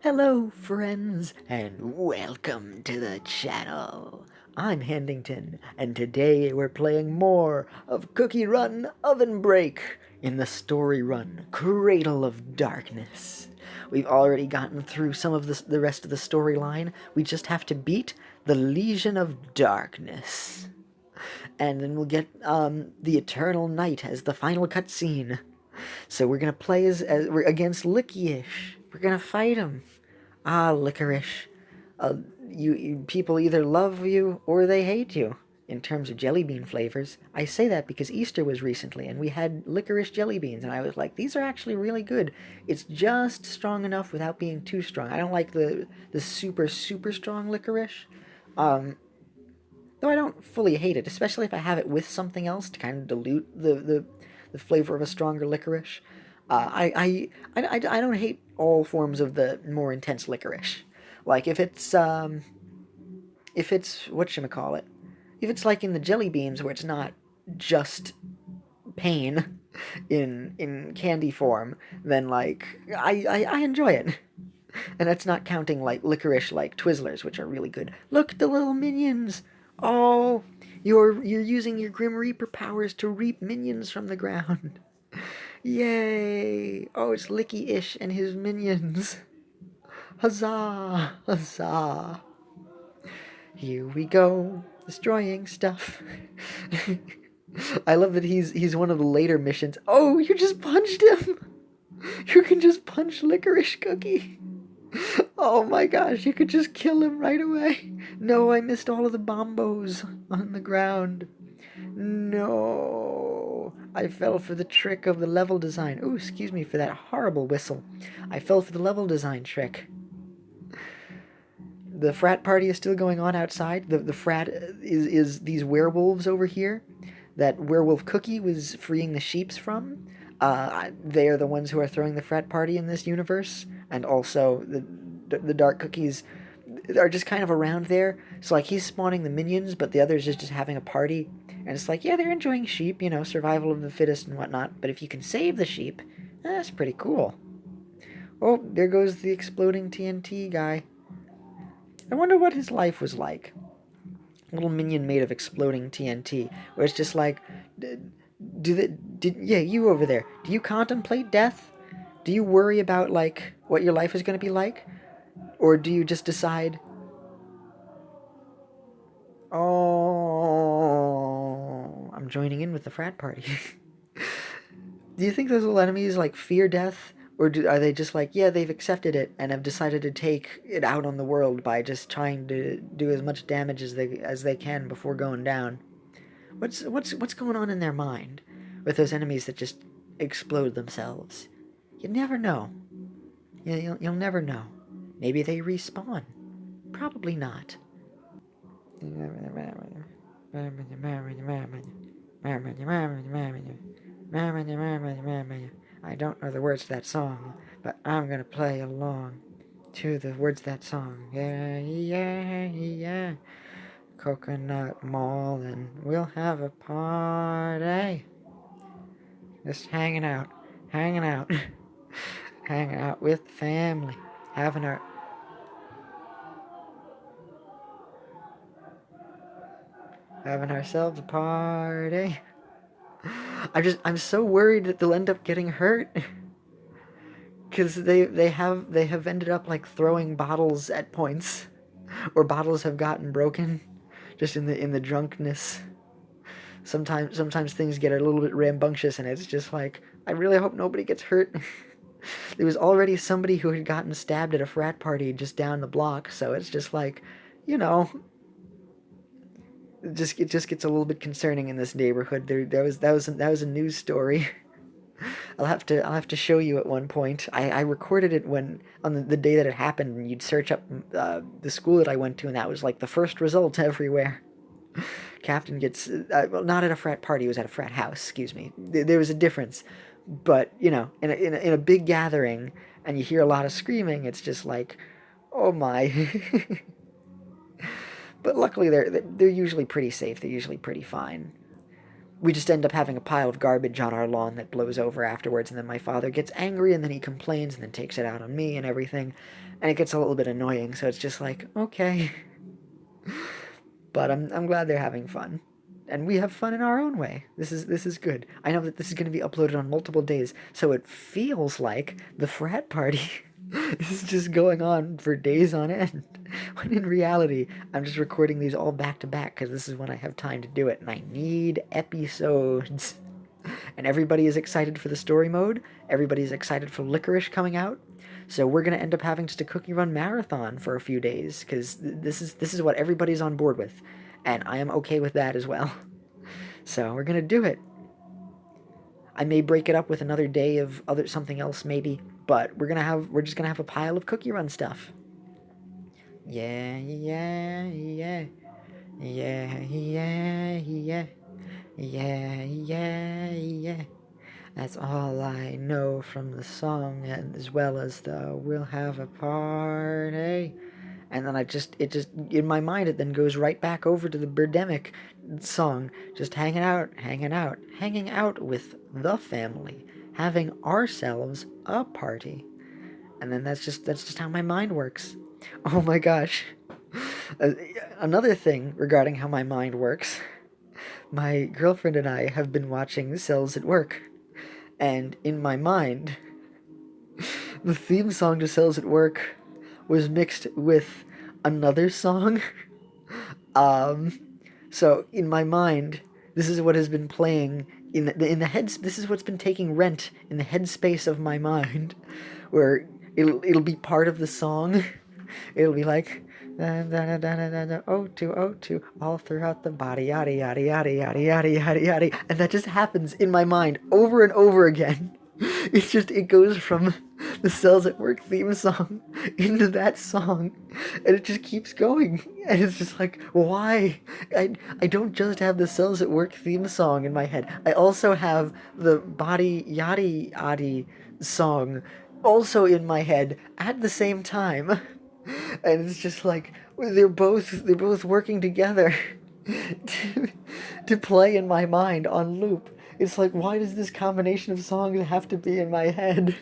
Hello friends, and welcome to the channel. I'm Handington, and today we're playing more of Cookie Run Ovenbreak in the story run Cradle of Darkness. We've already gotten through some of the rest of the storyline. We just have to beat the Legion of Darkness. And then we'll get the Eternal Night as the final cutscene. So we're gonna play as we're against Licorice. We're gonna fight him. Ah, Licorice. You people either love you or they hate you. In terms of jelly bean flavors, I say that because Easter was recently and we had licorice jelly beans, and I was like, these are actually really good. It's just strong enough without being too strong. I don't like the super strong licorice. Though I don't fully hate it, especially if I have it with something else to kind of dilute the flavor of a stronger licorice. I don't hate all forms of the more intense licorice. Like if it's whatchamacallit, if it's like in the jelly beans where it's not just pain in candy form, then like I enjoy it. And that's not counting like licorice like Twizzlers, which are really good. Look at the little minions. Oh, you're using your Grim Reaper powers to reap minions from the ground. Yay! Oh, it's Licky-ish and his minions. Huzzah! Huzzah! Here we go, destroying stuff. I love that he's one of the later missions. Oh, you just punched him! You can just punch Licorice Cookie. Oh my gosh, you could just kill him right away. No, I missed all of the bombos on the ground. No, I fell for the trick of the level design. Ooh, excuse me for that horrible whistle. I fell for the level design trick. The frat party is still going on outside. The frat is these werewolves over here that Werewolf Cookie was freeing the sheeps from. They are the ones who are throwing the frat party in this universe, and also the Dark Cookies are just kind of around there. So like he's spawning the minions, but the others is just having a party, and it's like, yeah, they're enjoying sheep, you know, survival of the fittest and whatnot. But if you can save the sheep, that's pretty cool. Oh, there goes the exploding TNT guy. I wonder what his life was like. A little minion made of exploding TNT, where it's just like, yeah, you over there, do you contemplate death? Do you worry about, like, what your life is going to be like? Or do you just decide, oh, I'm joining in with the frat party? Do you think those little enemies, like, fear death? Or are they just like, yeah, they've accepted it and have decided to take it out on the world by just trying to do as much damage as they can before going down? What's going on in their mind with those enemies that just explode themselves? You never know. You'll never know. Maybe they respawn. Probably not. I don't know the words to that song, but I'm gonna play along to the words of that song. Yeah, yeah, yeah. Coconut Mall, and we'll have a party. Just hanging out, hanging out, hanging out with the family, having ourselves a party. I'm so worried that they'll end up getting hurt. Because they have ended up like throwing bottles at points, or bottles have gotten broken, just in the drunkenness. Sometimes things get a little bit rambunctious, and it's just like, I really hope nobody gets hurt. There was already somebody who had gotten stabbed at a frat party just down the block, so it's just like, you know, it just gets a little bit concerning in this neighborhood. That was a news story. I'll have to show you at one point. I recorded it when on the day that it happened, and you'd search up the school that I went to, and that was like the first result everywhere. Captain gets well, not at a frat party. It was at a frat house. Excuse me. There was a difference, but you know, in a big gathering, and you hear a lot of screaming, it's just like, oh my. But luckily, they're usually pretty safe. They're usually pretty fine. we just end up having a pile of garbage on our lawn that blows over afterwards, and then my father gets angry, and then he complains, and then takes it out on me and everything, and it gets a little bit annoying, so it's just like, okay. But I'm glad they're having fun. And we have fun in our own way. This is good. I know that this is going to be uploaded on multiple days, so it feels like the frat party is just going on for days on end. When in reality, I'm just recording these all back to back because this is when I have time to do it, and I need episodes. And everybody is excited for the story mode. Everybody's excited for Licorice coming out. So we're gonna end up having just a Cookie Run marathon for a few days because this is what everybody's on board with, and I am okay with that as well. So we're gonna do it. I may break it up with another day of other something else maybe, but we're just gonna have a pile of Cookie Run stuff. Yeah, yeah, yeah, yeah, yeah, yeah, yeah, yeah, yeah. That's all I know from the song, and as well as the "We'll have a party." And then it just, in my mind, it then goes right back over to the Birdemic song, just hanging out with the family, having ourselves a party. And then that's just how my mind works. Oh my gosh. Uh, Another thing regarding how my mind works, my girlfriend and I have been watching Cells at Work. And in my mind, the theme song to Cells at Work was mixed with another song. Um, so in my mind, this is what has been playing in the head. This is what's been taking rent in the headspace of my mind, where it'll be part of the song. It'll be like oh two all throughout the body yada yada yada yada yada yada yada, and that just happens in my mind over and over again. It goes from the Cells at Work theme song into that song, and it just keeps going, and it's just like, why? I don't just have the Cells at Work theme song in my head, I also have the body yaddy yaddy song also in my head at the same time. And it's just like they're both working together to, to play in my mind on loop. It's like, why does this combination of songs have to be in my head?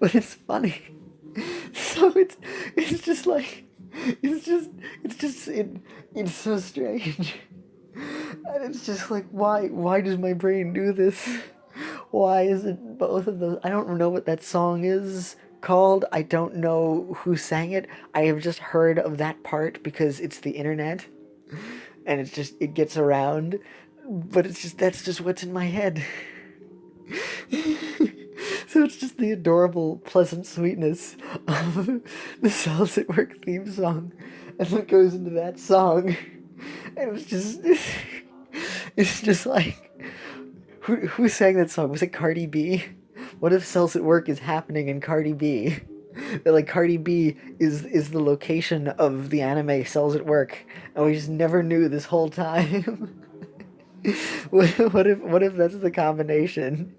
But it's funny. So it's just like it's so strange. And it's just like, why does my brain do this? Why is it both of those? I don't know what that song is called. I don't know who sang it. I have just heard of that part because it's the internet, and it gets around. But that's just what's in my head. So it's just the adorable, pleasant sweetness of the Cells at Work theme song, and what goes into that song, and it's just like, who sang that song? Was it Cardi B? What if Cells at Work is happening in Cardi B? That like Cardi B is the location of the anime Cells at Work, and we just never knew this whole time. What if that's the combination?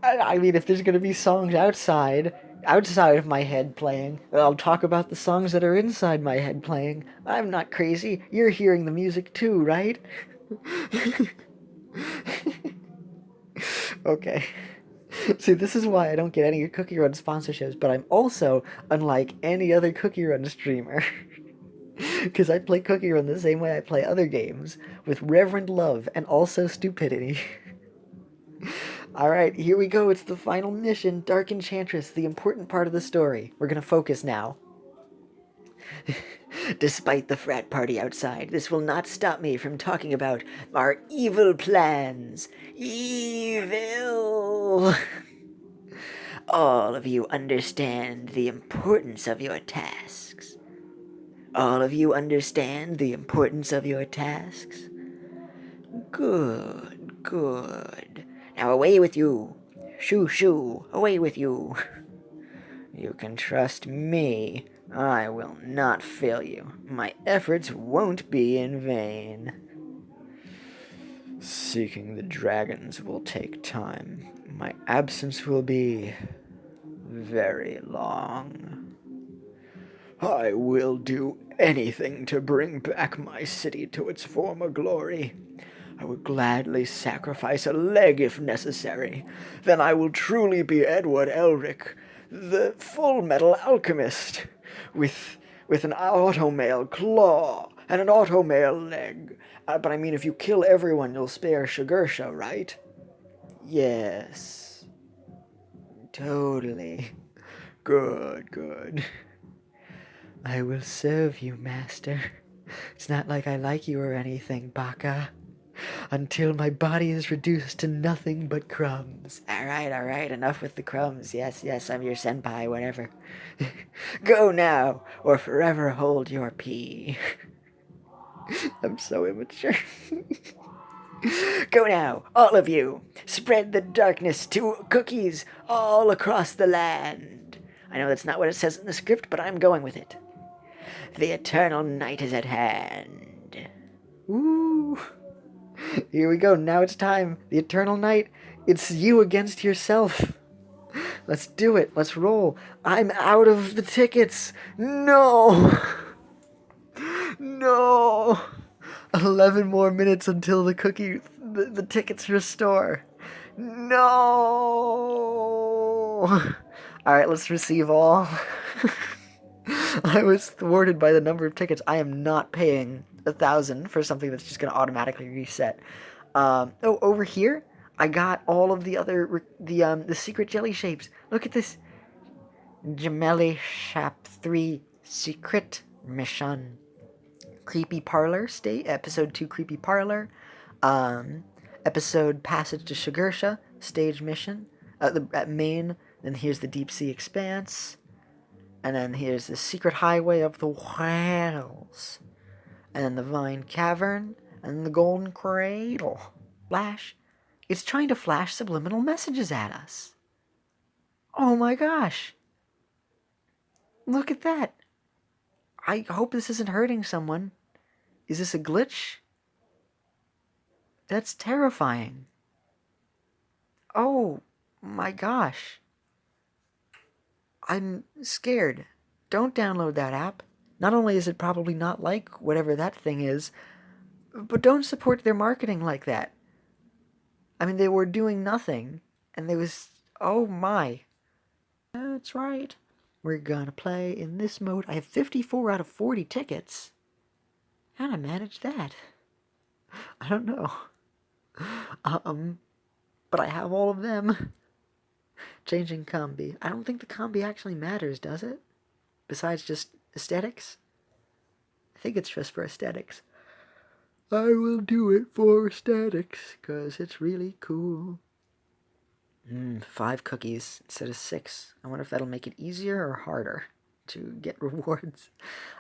I mean, if there's gonna be songs outside of my head playing, I'll talk about the songs that are inside my head playing. I'm not crazy. You're hearing the music too, right? Okay. See, this is why I don't get any Cookie Run sponsorships, but I'm also unlike any other Cookie Run streamer. Because I play Cookie Run the same way I play other games, with reverent love and also stupidity. Alright, here we go. It's the final mission, Dark Enchantress, the important part of the story. We're gonna focus now. Despite the frat party outside, this will not stop me from talking about our evil plans. Evil! All of you understand the importance of your tasks. All of you understand the importance of your tasks? Good, good. Now away with you. Shoo, shoo, away with you. You can trust me. I will not fail you. My efforts won't be in vain. Seeking the dragons will take time. My absence will be very long. I will do anything to bring back my city to its former glory. I will gladly sacrifice a leg if necessary. Then I will truly be Edward Elric, the full metal alchemist, with an automail claw and an automail leg. But I mean, if you kill everyone, you'll spare Sugarsha, right? Yes. Totally. Good, good. I will serve you, master. It's not like I like you or anything, Baka. Until my body is reduced to nothing but crumbs. Alright, enough with the crumbs. Yes, yes, I'm your senpai, whatever. Go now, or forever hold your pee. I'm so immature. Go now, all of you. Spread the darkness to cookies all across the land. I know that's not what it says in the script, but I'm going with it. The eternal night is at hand. Ooh. Here we go. Now it's time. The eternal night. It's you against yourself. Let's do it. Let's roll. I'm out of the tickets. No. No. 11 more minutes until the tickets restore. No. All right, let's receive all. I was thwarted by the number of tickets. I am not paying 1,000 for something that's just going to automatically reset. Over here, I got all of the other the secret jelly shapes. Look at this. Gemelli Shap 3 Secret Mission. Creepy Parlor State, Episode 2 Creepy Parlor. Episode Passage to Sugarsha, Stage Mission. At main, then here's the Deep Sea Expanse. And then here's the Secret Highway of the Whales. And then the Vine Cavern. And the Golden Cradle. Flash. It's trying to flash subliminal messages at us. Oh my gosh. Look at that. I hope this isn't hurting someone. Is this a glitch? That's terrifying. Oh my gosh. I'm scared. Don't download that app. Not only is it probably not like whatever that thing is, but don't support their marketing like that. I mean, they were doing nothing, and there was... Oh my. That's right. We're gonna play in this mode. I have 54 out of 40 tickets. How'd I manage that? I don't know. But I have all of them. Changing combi. I don't think the combi actually matters, does it? Besides just aesthetics? I think it's just for aesthetics. I will do it for aesthetics, because it's really cool. 5 cookies instead of 6. I wonder if that'll make it easier or harder to get rewards.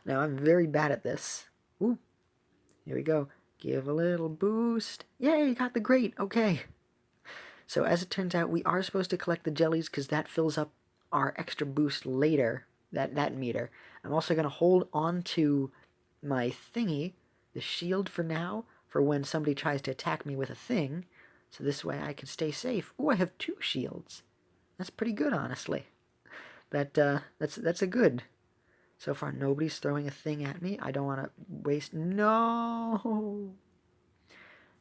Now, I'm very bad at this. Ooh. Here we go. Give a little boost. Yay, got the great. Okay. So as it turns out, we are supposed to collect the jellies because that fills up our extra boost later, that meter. I'm also going to hold on to my thingy, the shield for now, for when somebody tries to attack me with a thing. So this way I can stay safe. Ooh, I have 2 shields. That's pretty good, honestly. That's a good. So far, nobody's throwing a thing at me. I don't want to waste... No!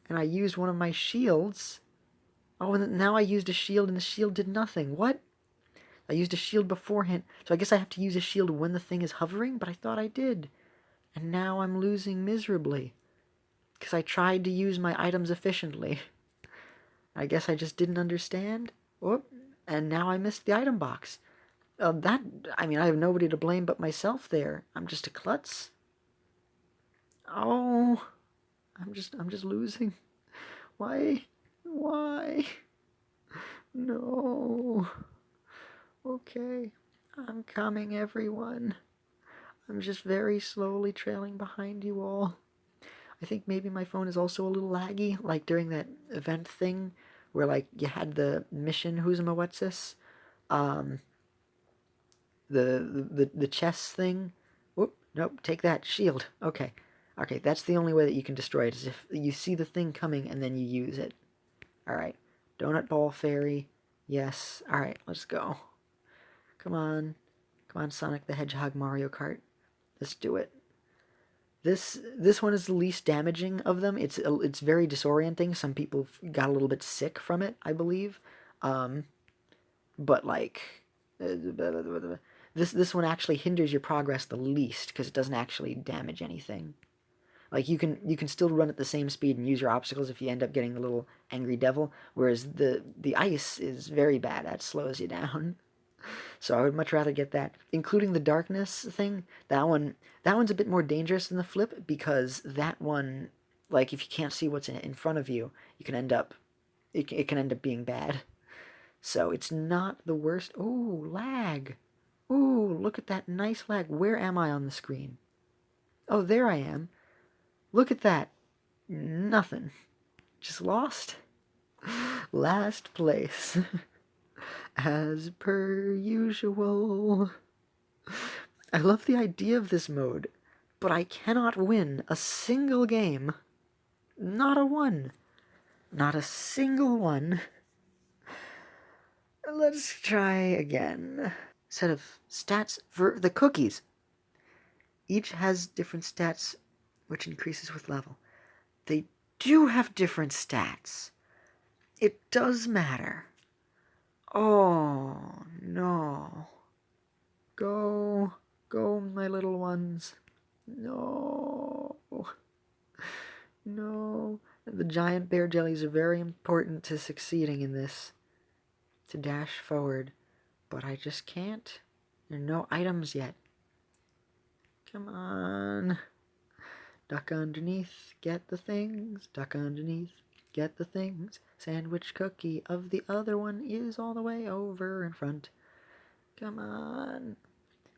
And I used one of my shields... Oh, and now I used a shield, and the shield did nothing. What? I used a shield beforehand. So I guess I have to use a shield when the thing is hovering, but I thought I did. And now I'm losing miserably. Because I tried to use my items efficiently. I guess I just didn't understand. Whoop. And now I missed the item box. I have nobody to blame but myself there. I'm just a klutz. Oh. I'm just losing. Why? Why? No. Okay. I'm coming, everyone. I'm just very slowly trailing behind you all. I think maybe my phone is also a little laggy, like during that event thing where like you had the mission Who's Mawetsis, the chess thing. Whoop, nope, take that shield. Okay, that's the only way that you can destroy it is if you see the thing coming and then you use it. All right, donut ball fairy, yes. All right, let's go. Come on, Sonic the Hedgehog Mario Kart. Let's do it. This one is the least damaging of them. It's very disorienting. Some people got a little bit sick from it, I believe. But like this one actually hinders your progress the least because it doesn't actually damage anything. Like you can still run at the same speed and use your obstacles if you end up getting the little angry devil, whereas the ice is very bad. That slows you down. So I would much rather get that, including the darkness thing. That one's a bit more dangerous than the flip because that one, like if you can't see what's in front of you, you can end up it can end up being bad. So it's not the worst. Ooh, lag. Ooh, look at that nice lag. Where am I on the screen? Oh, there I am. Look at that. Nothing. Just lost. Last place. As per usual. I love the idea of this mode, but I cannot win a single game. Not a one. Not a single one. Let's try again. Set of stats for the cookies. Each has different stats, which increases with level. They do have different stats. It does matter. Oh, no. Go, go, my little ones. No. No. The giant bear jellies are very important to succeeding in this. To dash forward. But I just can't. There are no items yet. Come on. Duck underneath, get the things. Duck underneath, get the things. Sandwich cookie of the other one is all the way over in front. Come on.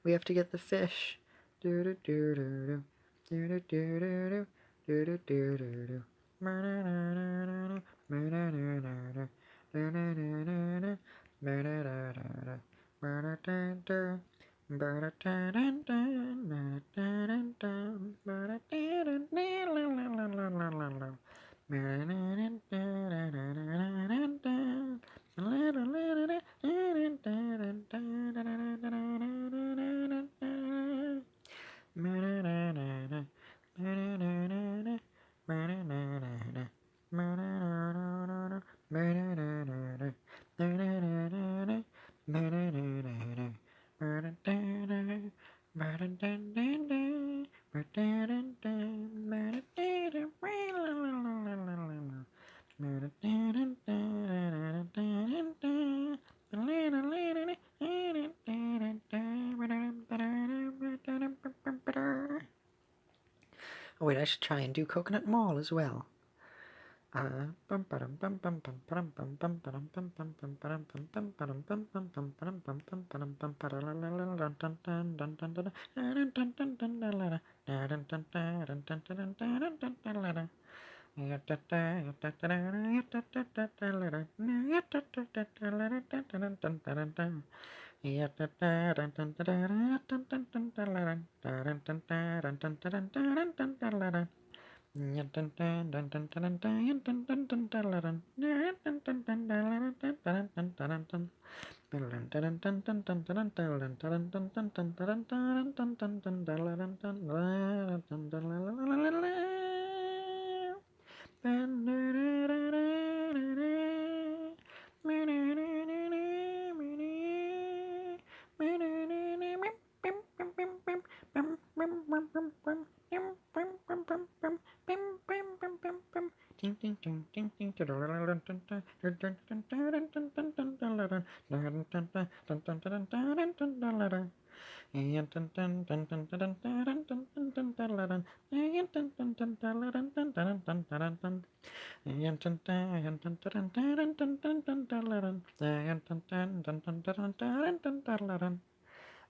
We have to get the fish. Do do do do do do do do do do do do do. Oh wait, I should try and do Coconut Mall as well.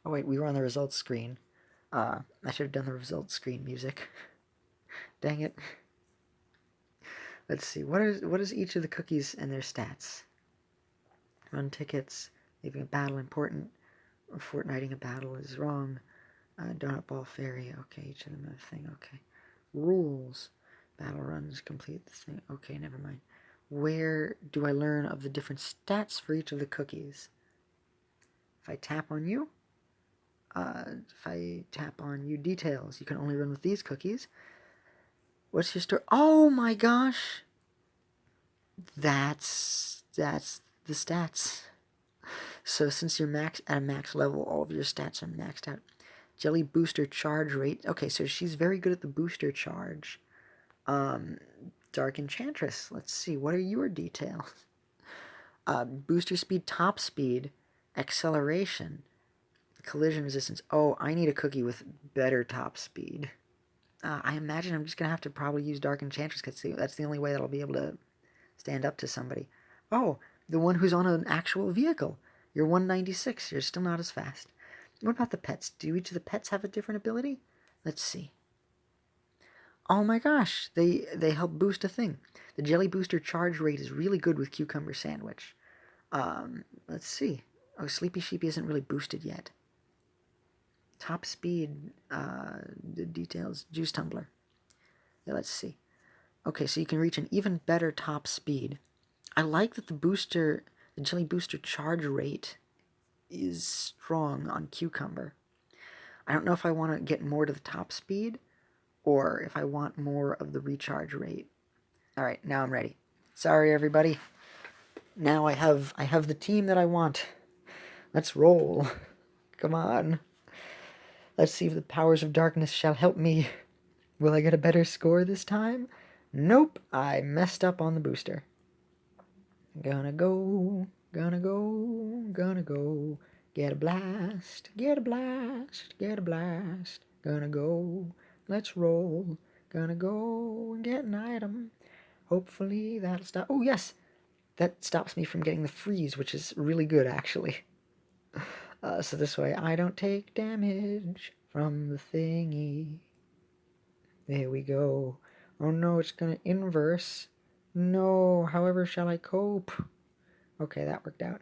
Oh wait, we were on the results screen. I should have done the results screen music. Dang it. Let's see. What is each of the cookies and their stats? Run tickets, leaving a battle important. Fortnighting a battle is wrong. Donut ball fairy. Okay, each of them have a thing. Okay. Rules. Battle runs, complete the thing. Okay, never mind. Where do I learn of the different stats for each of the cookies? If I tap on you, If I tap on you details, you can only run with these cookies. What's your story? Oh my gosh! That's the stats. So since you're at a max level, all of your stats are maxed out. Jelly booster charge rate. Okay, so she's very good at the booster charge. Dark Enchantress. Let's see, what are your details? Booster speed, top speed, acceleration, collision resistance. Oh, I need a cookie with better top speed. I imagine I'm just going to have to probably use Dark Enchantress because that's the only way that I'll be able to stand up to somebody. Oh, the one who's on an actual vehicle. You're 196. You're still not as fast. What about the pets? Do each of the pets have a different ability? Let's see. Oh my gosh, they help boost a thing. The Jelly Booster charge rate is really good with Cucumber Sandwich. Let's see. Oh, Sleepy Sheepy isn't really boosted yet. Top speed, the details, Juice Tumbler. Yeah, let's see. Okay, so you can reach an even better top speed. I like that the Jelly Booster charge rate is strong on Cucumber. I don't know if I want to get more to the top speed, or if I want more of the recharge rate. Alright, now I'm ready. Sorry, everybody. Now I have the team that I want. Let's roll. Come on. Let's see if the powers of darkness shall help me. Will I get a better score this time? Nope, I messed up on the booster. Gonna go, gonna go, gonna go. Get a blast, get a blast, get a blast. Gonna go, let's roll. Gonna go and get an item. Hopefully that'll stop. Oh, yes! That stops me from getting the freeze, which is really good, actually. So this way I don't take damage from the thingy. There we go. Oh no, it's gonna inverse. No, however shall I cope? Okay, that worked out.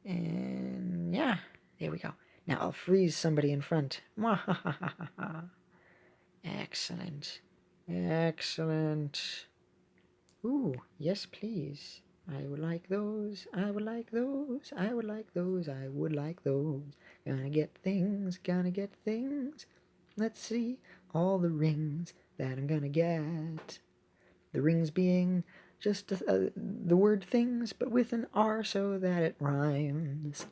And yeah, there we go. Now I'll freeze somebody in front. Excellent. Excellent. Ooh, yes please. I would like those, I would like those, I would like those, I would like those. Gonna get things, gonna get things. Let's see all the rings that I'm gonna get. The rings being just the word things, but with an R so that it rhymes.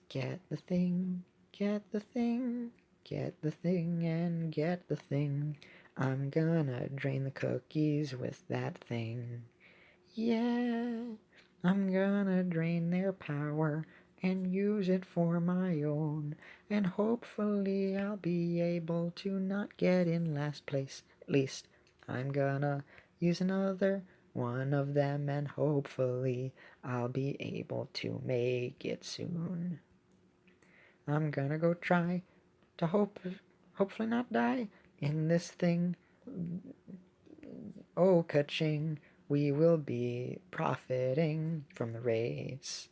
Get the thing, get the thing, get the thing, and get the thing. I'm gonna drain the cookies with that thing. Yeah, I'm gonna drain their power and use it for my own. And hopefully I'll be able to not get in last place. At least I'm gonna use another one of them, and hopefully I'll be able to make it soon. I'm gonna go try to hopefully not die in this thing. Oh, ka-ching, we will be profiting from the race.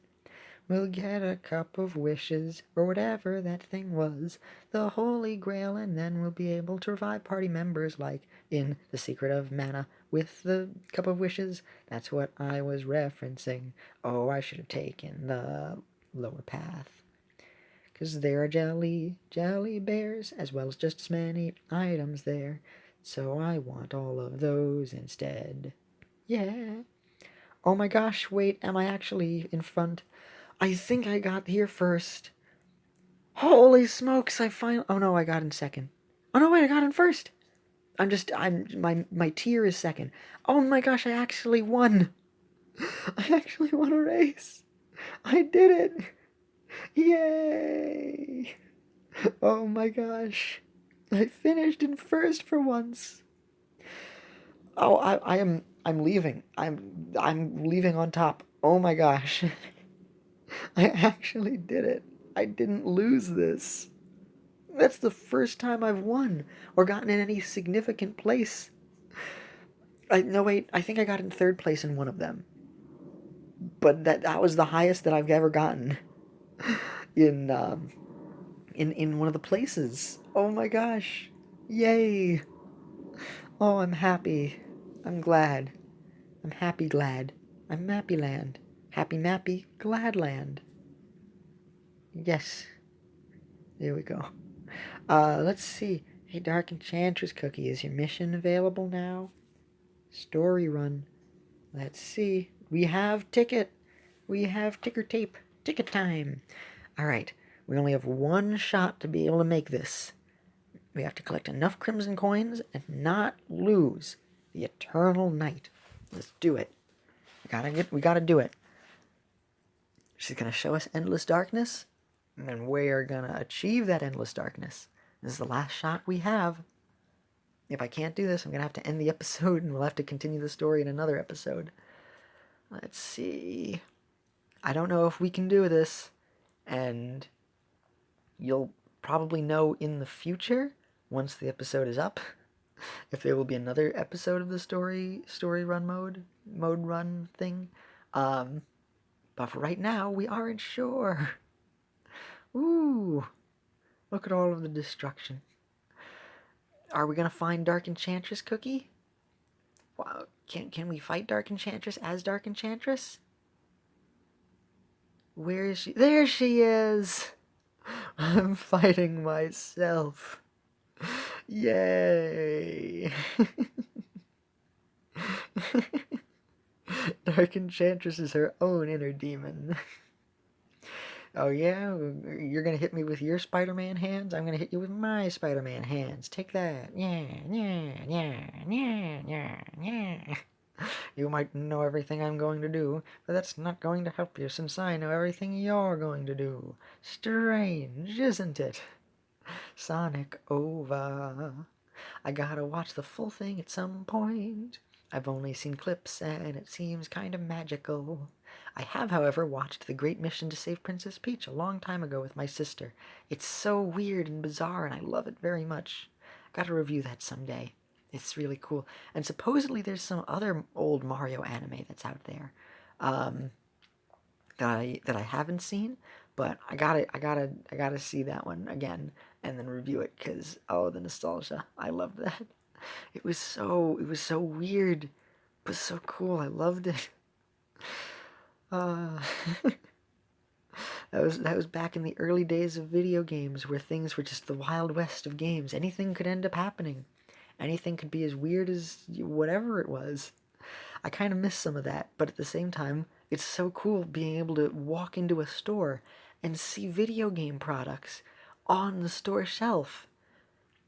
We'll get a cup of wishes, or whatever that thing was, the Holy Grail, and then we'll be able to revive party members like in The Secret of Mana with the cup of wishes. That's what I was referencing. Oh, I should have taken the lower path. 'Cause there are jelly bears, as well as just as many items there. So I want all of those instead. Yeah. Oh my gosh, wait, am I actually in front? I think I got here first. Holy smokes, oh no, I got in second. Oh no, wait, I got in first. My tier is second. Oh my gosh, I actually won. I actually won a race. I did it. Yay. Oh my gosh. I finished in first for once. Oh, I'm leaving. I'm leaving on top. Oh my gosh. I actually did it. I didn't lose this. That's the first time I've won or gotten in any significant place. No wait, I think I got in third place in one of them. But that was the highest that I've ever gotten in one of the places. Oh my gosh. Yay. Oh, I'm happy. I'm glad. I'm happy glad. I'm Mappy Land. Happy Mappy Glad Land. Yes. There we go. Let's see. Hey, Dark Enchantress Cookie, is your mission available now? Story run. Let's see. We have ticket. We have ticker tape. Ticket time. All right. We only have one shot to be able to make this. We have to collect enough crimson coins and not lose the eternal night. Let's do it. We gotta do it. She's gonna show us endless darkness, and we are gonna achieve that endless darkness. This is the last shot we have. If I can't do this, I'm gonna have to end the episode, and we'll have to continue the story in another episode. Let's see. I don't know if we can do this, and you'll probably know in the future, once the episode is up, if there will be another episode of the story run mode run thing. But for right now, we aren't sure. Ooh, look at all of the destruction. Are we gonna find Dark Enchantress Cookie? Wow, can we fight Dark Enchantress as Dark Enchantress? Where is she? There she is! I'm fighting myself. Yay! Dark Enchantress is her own inner demon. Oh yeah? You're gonna hit me with your Spider-Man hands? I'm gonna hit you with my Spider-Man hands. Take that. Yeah, yeah, yeah, yeah, yeah, yeah. You might know everything I'm going to do, but that's not going to help you since I know everything you're going to do. Strange, isn't it? Sonic over. I gotta watch the full thing at some point. I've only seen clips and it seems kind of magical. I have, however, watched The Great Mission to Save Princess Peach a long time ago with my sister. It's so weird and bizarre and I love it very much. Gotta review that someday. It's really cool. And supposedly there's some other old Mario anime that's out there. That I haven't seen, but I gotta see that one again and then review it because the nostalgia. I loved that. It was so weird, but so cool. I loved it. Uh, that was back in the early days of video games where things were just the wild west of games. Anything could end up happening. Anything could be as weird as whatever it was. I kind of miss some of that, but at the same time, it's so cool being able to walk into a store and see video game products on the store shelf.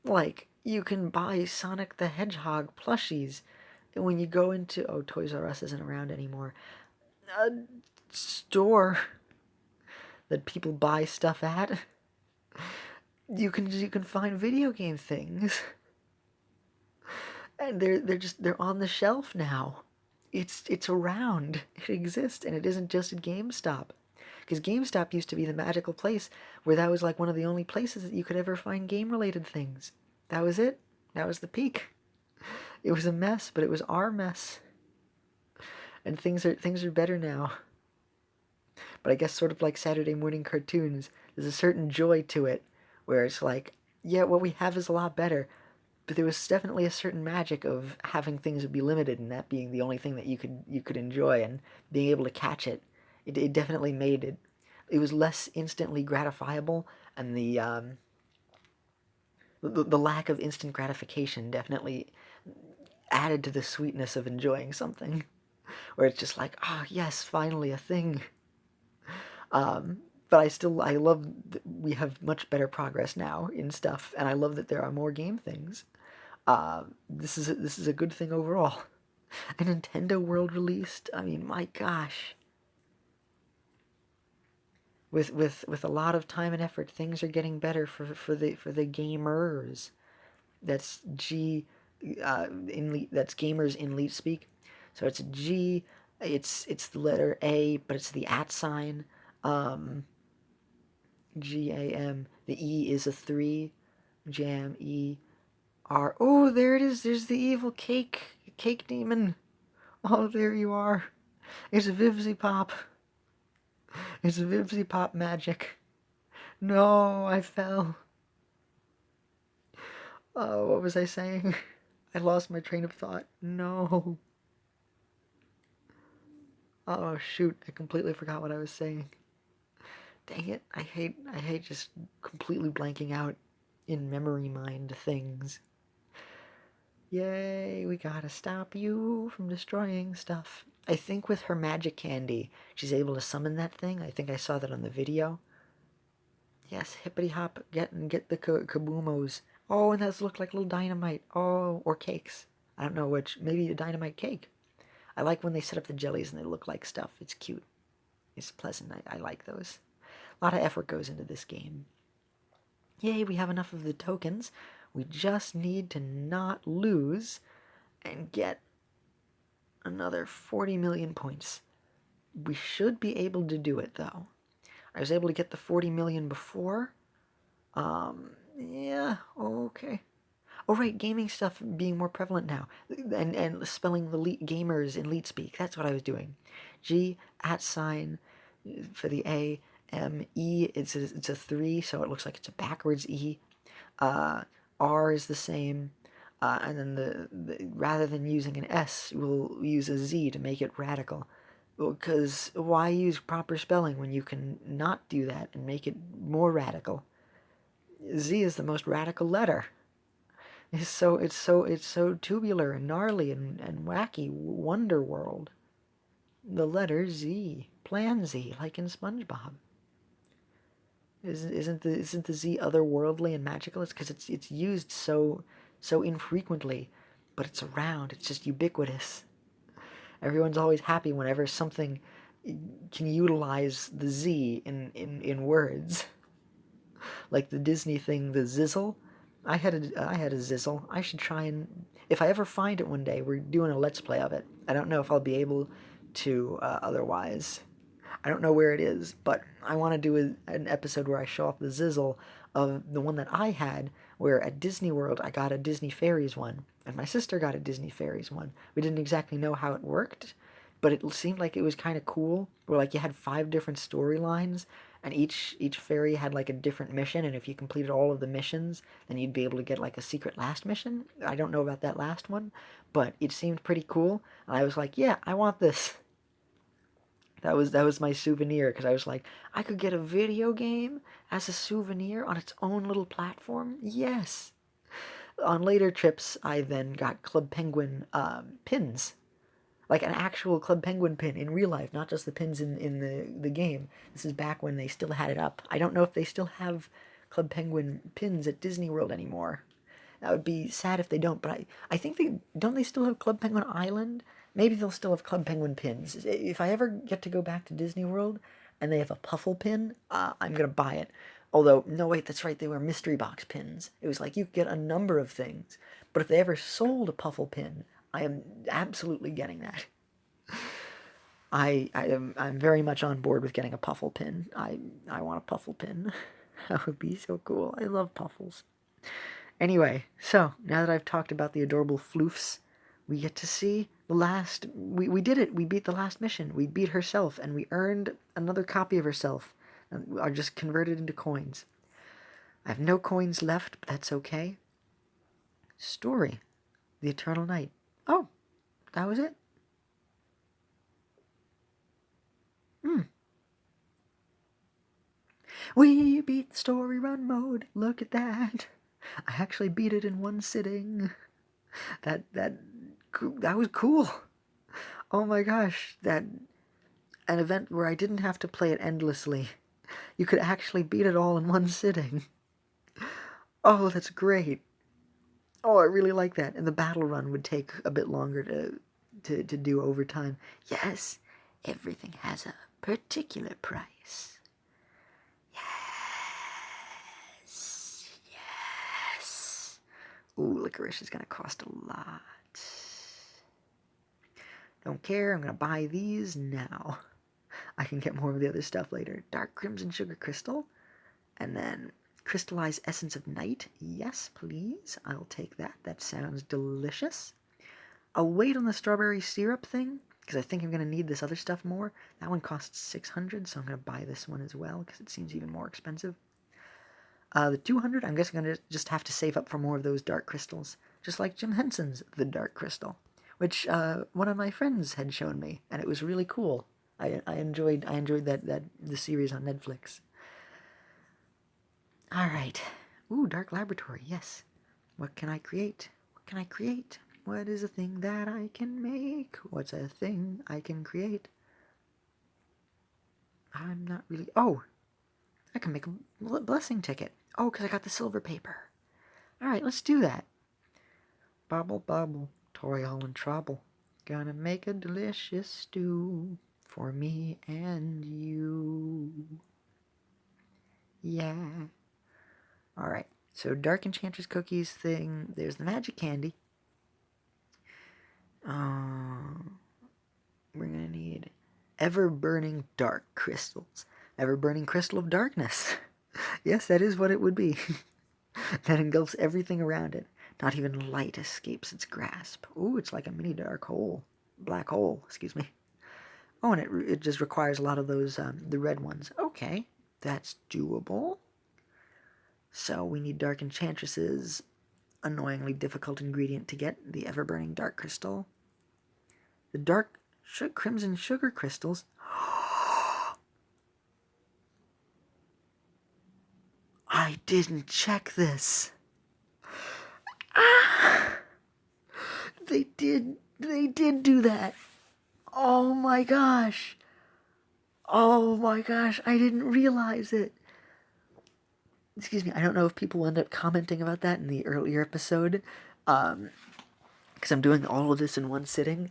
Like, you can buy Sonic the Hedgehog plushies when you go into, Toys R Us isn't around anymore, a store that people buy stuff at. You can find video game things. And they're on the shelf now. It's around. It exists, and it isn't just at GameStop. Because GameStop used to be the magical place where that was like one of the only places that you could ever find game-related things. That was it. That was the peak. It was a mess, but it was our mess. And things are better now. But I guess sort of like Saturday morning cartoons, there's a certain joy to it, where it's like, yeah, what we have is a lot better, but there was definitely a certain magic of having things be limited and that being the only thing that you could enjoy and being able to catch it. It definitely made it. It was less instantly gratifiable, and the lack of instant gratification definitely added to the sweetness of enjoying something, where it's just like, yes, finally a thing. But I love that we have much better progress now in stuff, and I love that there are more game things. This is a good thing overall. A Nintendo World released. I mean, my gosh. With a lot of time and effort, things are getting better for the gamers. That's that's gamers in leet speak. So it's a G. It's the letter A, but it's the @ sign. GAM. The E is a 3. Jam E R. Oh, there it is. There's the evil cake demon. Oh, there you are. It's a Vivzy Pop. It's a Vivzy Pop magic. No, I fell. Oh, what was I saying? I lost my train of thought. No. Oh, shoot. I completely forgot what I was saying. Dang it, I hate just completely blanking out in memory mind things. Yay, we gotta stop you from destroying stuff. I think with her magic candy, she's able to summon that thing. I think I saw that on the video. Yes, hippity hop, get the kaboomos. Oh, and those look like little dynamite. Oh, or cakes. I don't know which. Maybe a dynamite cake. I like when they set up the jellies and they look like stuff. It's cute. It's pleasant. I like those. A lot of effort goes into this game. Yay, we have enough of the tokens. We just need to not lose and get another 40 million points. We should be able to do it, though. I was able to get the 40 million before. Yeah, okay. Oh, right, gaming stuff being more prevalent now. And spelling the gamers in leet speak. That's what I was doing. G, @ sign, for the A, M, E, it's a 3, so it looks like it's a backwards E. R is the same. And then rather than using an S, we'll use a Z to make it radical. Because why use proper spelling when you can not do that and make it more radical? Z is the most radical letter. It's so tubular and gnarly and wacky. Wonder World. The letter Z, Plan Z, like in SpongeBob. Isn't the Z otherworldly and magical? It's because it's used so infrequently, but it's around. It's just ubiquitous. Everyone's always happy whenever something can utilize the Z in words. Like the Disney thing, the Zizzle. I had a Zizzle. I should try and, if I ever find it one day, we're doing a Let's Play of it. I don't know if I'll be able to otherwise. I don't know where it is, but I want to do an episode where I show off the Zizzle of the one that I had, where at Disney World I got a Disney Fairies one, and my sister got a Disney Fairies one. We didn't exactly know how it worked, but it seemed like it was kind of cool, where like you had 5 different storylines, and each fairy had like a different mission, and if you completed all of the missions, then you'd be able to get like a secret last mission. I don't know about that last one, but it seemed pretty cool, and I was like, yeah, I want this. That was my souvenir, because I was like, I could get a video game as a souvenir on its own little platform? Yes! On later trips, I then got Club Penguin pins. Like an actual Club Penguin pin in real life, not just the pins in the game. This is back when they still had it up. I don't know if they still have Club Penguin pins at Disney World anymore. That would be sad if they don't, but I think they still have Club Penguin Island? Maybe they'll still have Club Penguin pins. If I ever get to go back to Disney World and they have a Puffle pin, I'm gonna buy it. Although, no wait, that's right, they were mystery box pins. It was like you could get a number of things. But if they ever sold a Puffle pin, I am absolutely getting that. I'm very much on board with getting a Puffle pin. I want a Puffle pin. That would be so cool. I love Puffles. Anyway, so now that I've talked about the adorable floofs, we get to see the last. We did it. We beat the last mission. We beat herself, and we earned another copy of herself, and are just converted into coins. I have no coins left, but that's okay. Story, the Eternal Night. Oh, that was it. We beat the story run mode. Look at that. I actually beat it in one sitting. That was cool. Oh my gosh, an event where I didn't have to play it endlessly. You could actually beat it all in one sitting. Oh, that's great. Oh, I really like that. And the battle run would take a bit longer to do over time. Yes, everything has a particular price. Yes. Ooh, licorice is gonna cost a lot. Don't care, I'm gonna buy these now. I can get more of the other stuff later. Dark Crimson Sugar Crystal. And then Crystallized Essence of Night. Yes, please. I'll take that. That sounds delicious. I'll wait on the strawberry syrup thing, because I think I'm going to need this other stuff more. That one costs 600, so I'm going to buy this one as well, because it seems even more expensive. The 200, I'm guessing I'm going to just have to save up for more of those dark crystals, just like Jim Henson's The Dark Crystal, which one of my friends had shown me, and it was really cool. I enjoyed the series on Netflix. All right. Ooh, dark laboratory. Yes. What can I create? What can I create? What is a thing that I can make? What's a thing I can create? I'm not really... Oh, I can make a blessing ticket. Oh, because I got the silver paper. All right, let's do that. Bubble, bubble, toil and trouble. Gonna make a delicious stew for me and you. Yeah. All right. So Dark Enchantress cookies thing. There's the magic candy. We're gonna need ever-burning dark crystals. Ever-burning crystal of darkness. Yes, that is what it would be. That engulfs everything around it. Not even light escapes its grasp. Ooh, it's like a mini dark hole. Black hole, excuse me. Oh, and it just requires a lot of those, the red ones. Okay, that's doable. So we need Dark Enchantress's annoyingly difficult ingredient to get, the ever-burning dark crystal. The dark crimson sugar crystals. I didn't check this. Ah! They did do that. Oh my gosh. Oh my gosh, I didn't realize it. Excuse me, I don't know if people will end up commenting about that in the earlier episode, because I'm doing all of this in one sitting.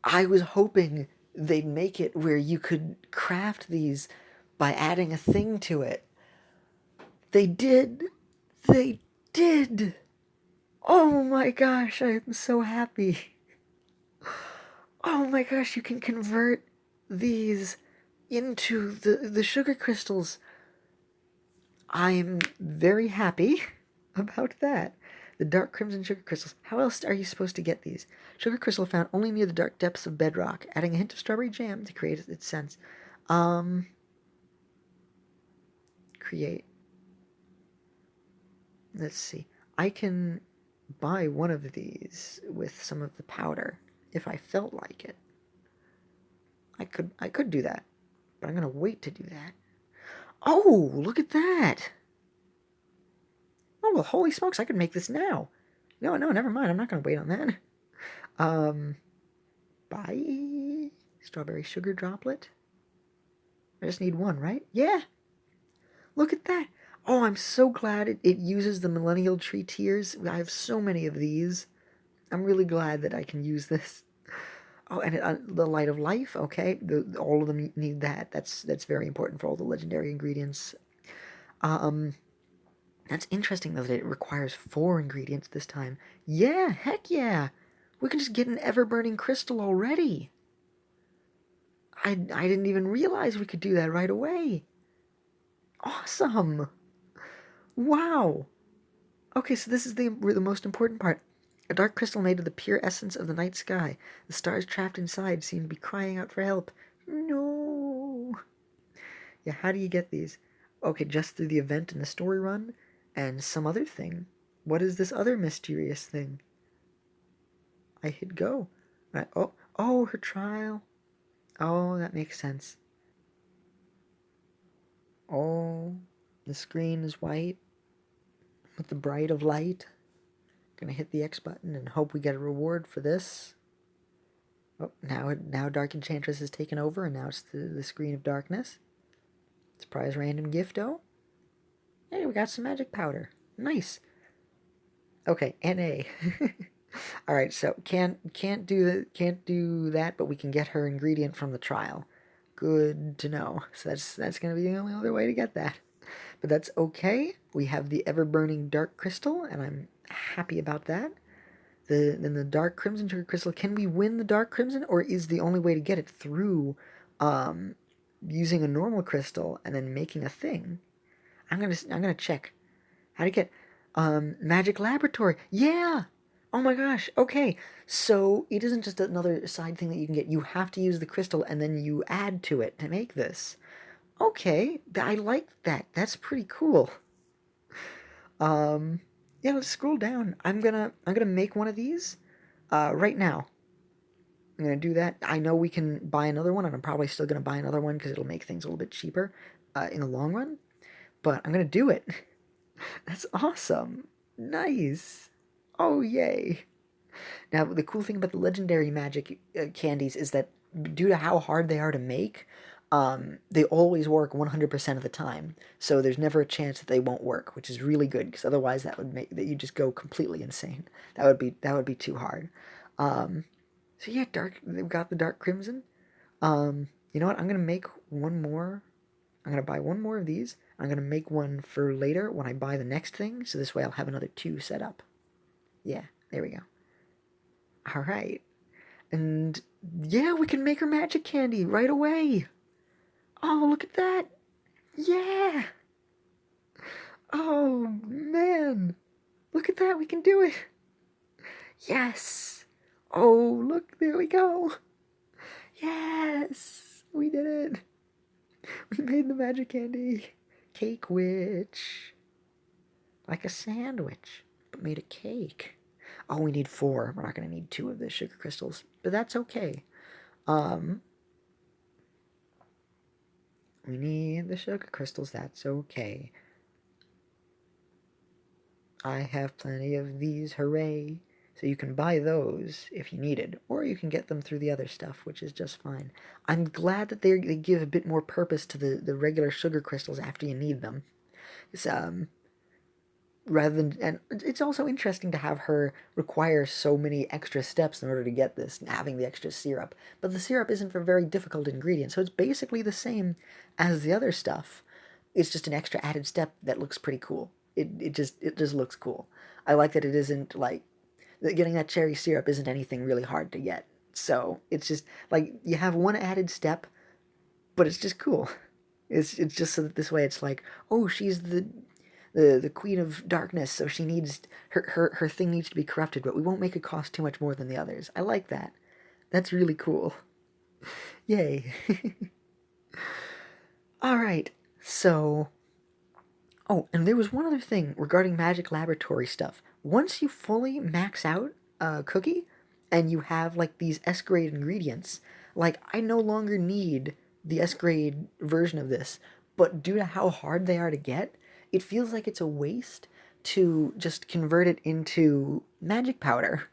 I was hoping they'd make it where you could craft these by adding a thing to it. They did. They did. Oh my gosh, I am so happy. Oh my gosh, you can convert these into the sugar crystals. I'm very happy about that. The dark crimson sugar crystals. How else are you supposed to get these? Sugar crystal found only near the dark depths of bedrock, adding a hint of strawberry jam to create its scent. Create. Let's see. I can buy one of these with some of the powder if I felt like it. I could do that, but I'm gonna wait to do that. Oh, look at that! Oh, well, holy smokes, I could make this now. No, never mind. I'm not gonna wait on that. Buy strawberry sugar droplet. I just need one, right? Yeah. Look at that. Oh, I'm so glad it uses the millennial tree tears. I have so many of these. I'm really glad that I can use this. Oh, and the light of life. Okay, all of them need that. That's very important for all the legendary ingredients. That's interesting though that it requires 4 ingredients this time. Yeah, heck yeah. We can just get an ever-burning crystal already. I didn't even realize we could do that right away. Awesome. Wow. Okay, so this is the most important part. A dark crystal made of the pure essence of the night sky. The stars trapped inside seem to be crying out for help. No. Yeah, how do you get these? Okay, just through the event in the story run and some other thing. What is this other mysterious thing? I hit go. Right. Oh, her trial. Oh, that makes sense. Oh, the screen is white with the bright of light. Gonna hit the X button and hope we get a reward for this. Oh, now Dark Enchantress has taken over, and now it's the screen of darkness. Surprise random gifto. Hey, we got some magic powder. Nice. Okay, NA. All right, so can't do that, but we can get her ingredient from the trial. Good to know. So that's gonna be the only other way to get that. But that's okay. We have the ever-burning dark crystal, and I'm happy about that. Then the dark crimson sugar crystal. Can we win the dark crimson, or is the only way to get it through using a normal crystal and then making a thing? I'm gonna check how to get magic laboratory. Yeah. Oh my gosh. Okay. So it isn't just another side thing that you can get. You have to use the crystal and then you add to it to make this. Okay. I like that. That's pretty cool. Yeah, let's scroll down. I'm gonna make one of these right now. I'm gonna do that. I know we can buy another one, and I'm probably still gonna buy another one because it'll make things a little bit cheaper in the long run. but I'm gonna do it. That's awesome. Nice. Oh, yay. Now, the cool thing about the legendary magic candies is that due to how hard they are to make, they always work 100% of the time. So there's never a chance that they won't work, which is really good because otherwise that would make that you just go completely insane. That would be too hard. So yeah, they've got the dark crimson. You know what? I'm gonna make one more. I'm gonna buy one more of these. I'm gonna make one for later when I buy the next thing. So this way I'll have another two set up. Yeah, there we go. All right. And yeah, we can make her magic candy right away. Oh, look at that. Yeah. Oh, man. Look at that. We can do it. Yes. Oh, look. There we go. Yes. We did it. We made the magic candy. Cake witch. Like a sandwich, but made a cake. Oh, we need 4. We're not going to need 2 of the sugar crystals, but that's okay. We need the sugar crystals, that's okay. I have plenty of these, hooray. So you can buy those if you needed, or you can get them through the other stuff, which is just fine. I'm glad that they give a bit more purpose to the regular sugar crystals after you need them. It's, rather than, and it's also interesting to have her require so many extra steps in order to get this, having the extra syrup. But the syrup isn't for very difficult ingredients, so it's basically the same as the other stuff. It's just an extra added step that looks pretty cool. It just looks cool. I like that it isn't like getting that cherry syrup isn't anything really hard to get. So it's just like you have one added step, but it's just cool. It's just so that this way it's like, oh, she's the queen of darkness, so she needs her thing needs to be corrupted, but we won't make it cost too much more than the others. I like that. That's really cool. Yay. All right. So, oh, and there was one other thing regarding magic laboratory stuff. Once you fully max out Cookie and you have like these S grade ingredients, like I no longer need the S grade version of this, but due to how hard they are to get, it feels like it's a waste to just convert it into magic powder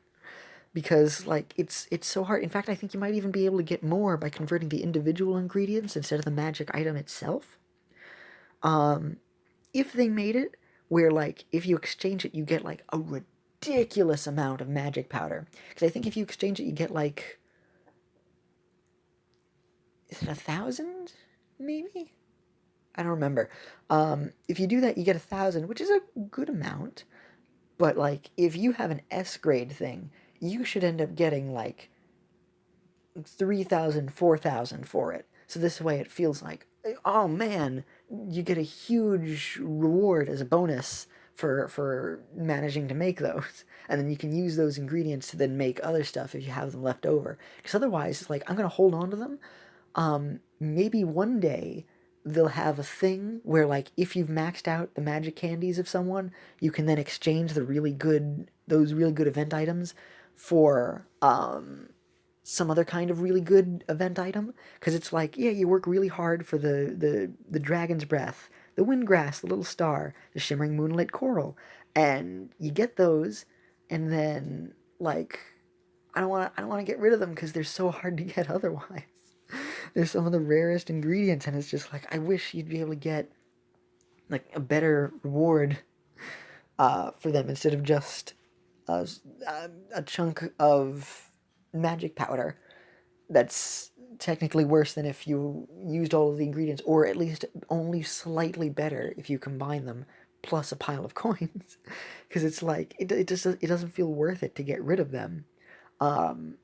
because like it's so hard. In fact, I think you might even be able to get more by converting the individual ingredients instead of the magic item itself. If they made it where like if you exchange it you get like a ridiculous amount of magic powder, because I think if you exchange it you get like, is it 1,000 maybe, I don't remember. If you do that you get 1,000, which is a good amount, but like if you have an S grade thing you should end up getting like 3,000, 4,000 for it. So this way it feels like, oh man, you get a huge reward as a bonus for managing to make those. And then you can use those ingredients to then make other stuff if you have them left over. Because otherwise, it's like, I'm going to hold on to them. Maybe one day they'll have a thing where, like, if you've maxed out the magic candies of someone, you can then exchange those really good event items for, some other kind of really good event item, because it's like, yeah, you work really hard for the dragon's breath, the windgrass, the little star, the shimmering moonlit coral, and you get those, and then like I don't want to get rid of them because they're so hard to get otherwise. They're some of the rarest ingredients, and it's just like I wish you'd be able to get like a better reward for them instead of just a chunk of magic powder that's technically worse than if you used all of the ingredients, or at least only slightly better if you combine them, plus a pile of coins, because it's like it doesn't feel worth it to get rid of them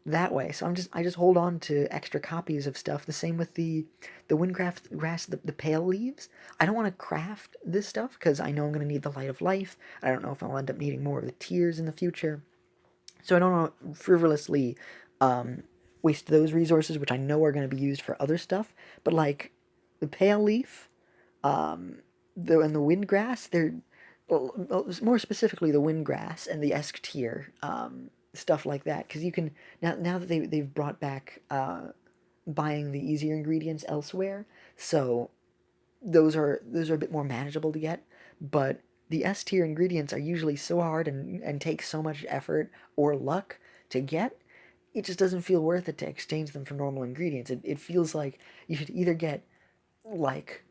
that way. So I just hold on to extra copies of stuff. The same with the windcraft grass, the pale leaves. I don't want to craft this stuff because I know I'm going to need the light of life. I don't know if I'll end up needing more of the tears in the future. So I don't want to frivolously waste those resources, which I know are going to be used for other stuff. But like the pale leaf, and the windgrass, they're more specifically the windgrass and the esk tier, stuff like that. Because you can now that they've brought back buying the easier ingredients elsewhere, so those are a bit more manageable to get, but the S tier ingredients are usually so hard and take so much effort or luck to get. It just doesn't feel worth it to exchange them for normal ingredients. It feels like you should either get like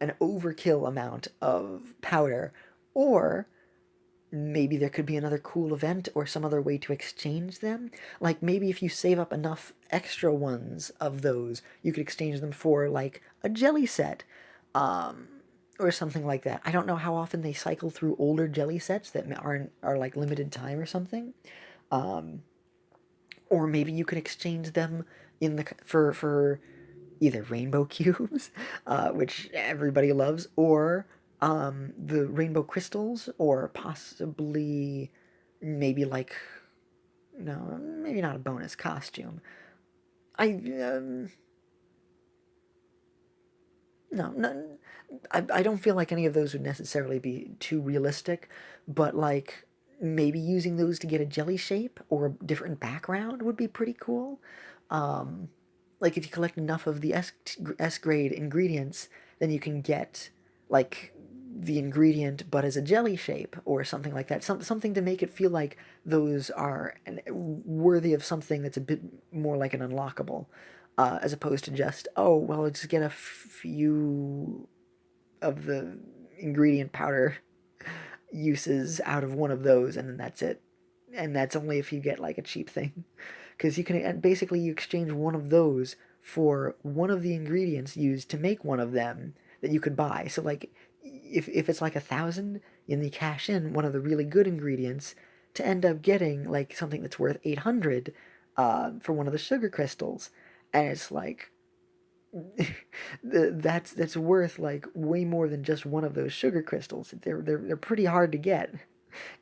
an overkill amount of powder, or maybe there could be another cool event or some other way to exchange them. Like maybe if you save up enough extra ones of those, you could exchange them for like a jelly set, um, or something like that. I don't know how often they cycle through older jelly sets that are like limited time or something. Um, or maybe you could exchange them in the for either rainbow cubes, which everybody loves, or the rainbow crystals, or possibly maybe like, no, maybe not a bonus costume. I no, no, I don't feel like any of those would necessarily be too realistic, but like maybe using those to get a jelly shape or a different background would be pretty cool. Um, like if you collect enough of the S grade ingredients, then you can get like the ingredient but as a jelly shape or something like that. Something to make it feel like those are worthy of something that's a bit more like an unlockable, as opposed to just, oh well, just get a few of the ingredient powder uses out of one of those, and then that's it. And that's only if you get like a cheap thing, because you can basically you exchange one of those for one of the ingredients used to make one of them that you could buy. So like if it's like 1,000, and you cash in one of the really good ingredients to end up getting like something that's worth 800, for one of the sugar crystals, and it's like that's worth like way more than just one of those sugar crystals. They're pretty hard to get.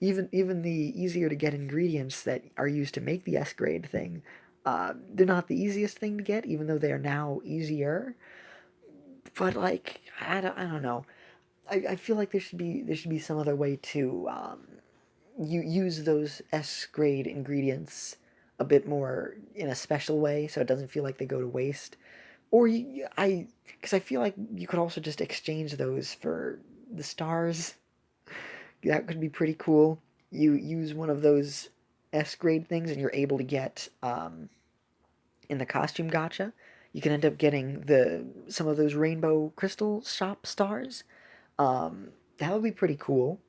Even the easier to get ingredients that are used to make the S grade thing, they're not the easiest thing to get, even though they are now easier. But like I don't know. I feel like there should be some other way to you use those S grade ingredients a bit more in a special way, so it doesn't feel like they go to waste. Or because I feel like you could also just exchange those for the stars. That could be pretty cool. You use one of those S grade things, and you're able to get, in the costume gotcha. You can end up getting the some of those rainbow crystal shop stars. That would be pretty cool.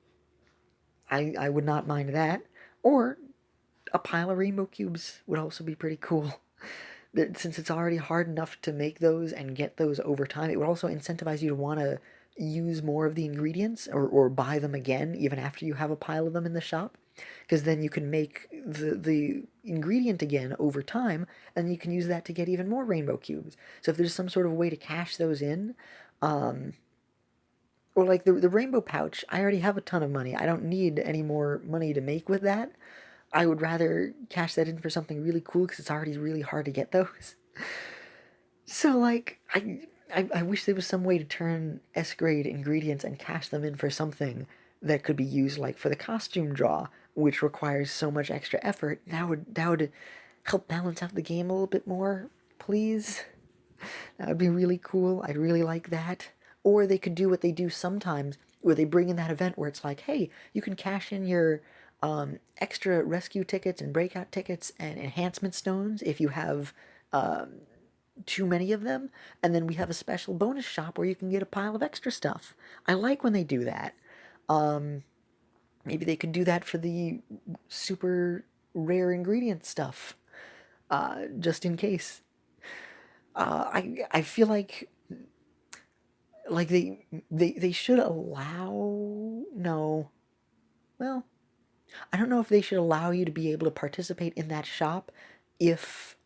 I would not mind that. Or a pile of rainbow cubes would also be pretty cool. Since it's already hard enough to make those and get those over time, it would also incentivize you to want to use more of the ingredients, or buy them again even after you have a pile of them in the shop, because then you can make the ingredient again over time, and you can use that to get even more rainbow cubes. So if there's some sort of way to cash those in, um, or like the rainbow pouch, I already have a ton of money. I don't need any more money to make with that. I would rather cash that in for something really cool, because it's already really hard to get those. So like I wish there was some way to turn S grade ingredients and cash them in for something that could be used like for the costume draw, which requires so much extra effort. That would help balance out the game a little bit more, please. That would be really cool. I'd really like that. Or they could do what they do sometimes, where they bring in that event where it's like, hey, you can cash in your extra rescue tickets and breakout tickets and enhancement stones if you have too many of them, and then we have a special bonus shop where you can get a pile of extra stuff. I like when they do that. Um, Maybe they could do that for the super rare ingredient stuff, just in case. I feel like they should allow, no, well, I don't know if they should allow you to be able to participate in that shop if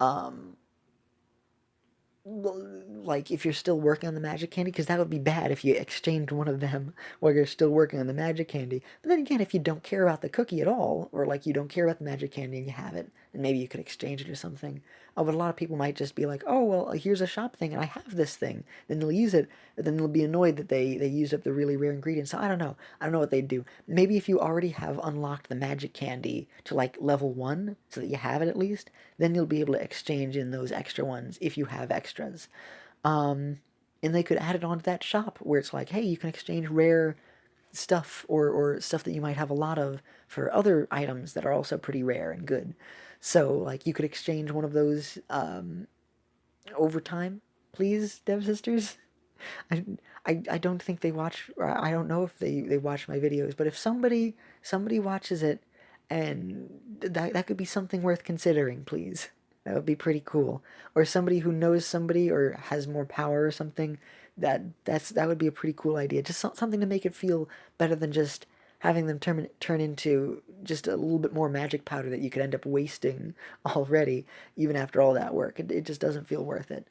like if you're still working on the magic candy, because that would be bad if you exchanged one of them while you're still working on the magic candy. But then again, if you don't care about the cookie at all, or like you don't care about the magic candy and you have it, then maybe you could exchange it or something. Oh, but a lot of people might just be like, oh well, here's a shop thing and I have this thing. Then they'll use it, but then they'll be annoyed that they used up the really rare ingredients. So I don't know what they'd do. Maybe if you already have unlocked the magic candy to like level 1, so that you have it at least, then you'll be able to exchange in those extra ones if you have extras. Um, and they could add it onto that shop where it's like, hey, you can exchange rare stuff or stuff that you might have a lot of for other items that are also pretty rare and good. So like you could exchange one of those over time, please, Dev Sisters. I, I don't think they watch. I don't know if they watch my videos, but if somebody watches it, and that could be something worth considering, please. That would be pretty cool. Or somebody who knows somebody or has more power or something. That would be a pretty cool idea. Just something to make it feel better than just having them turn into just a little bit more magic powder that you could end up wasting already, even after all that work. It just doesn't feel worth it.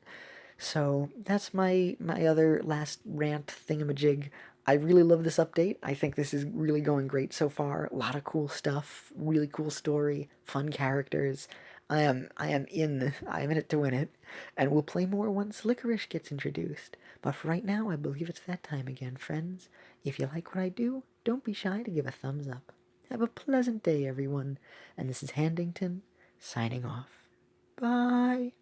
So that's my other last rant thingamajig. I really love this update. I think this is really going great so far. A lot of cool stuff, really cool story, fun characters. I am in it to win it, and we'll play more once Licorice gets introduced. But for right now, I believe it's that time again, friends. If you like what I do, don't be shy to give a thumbs up. Have a pleasant day, everyone. And this is Handington, signing off. Bye.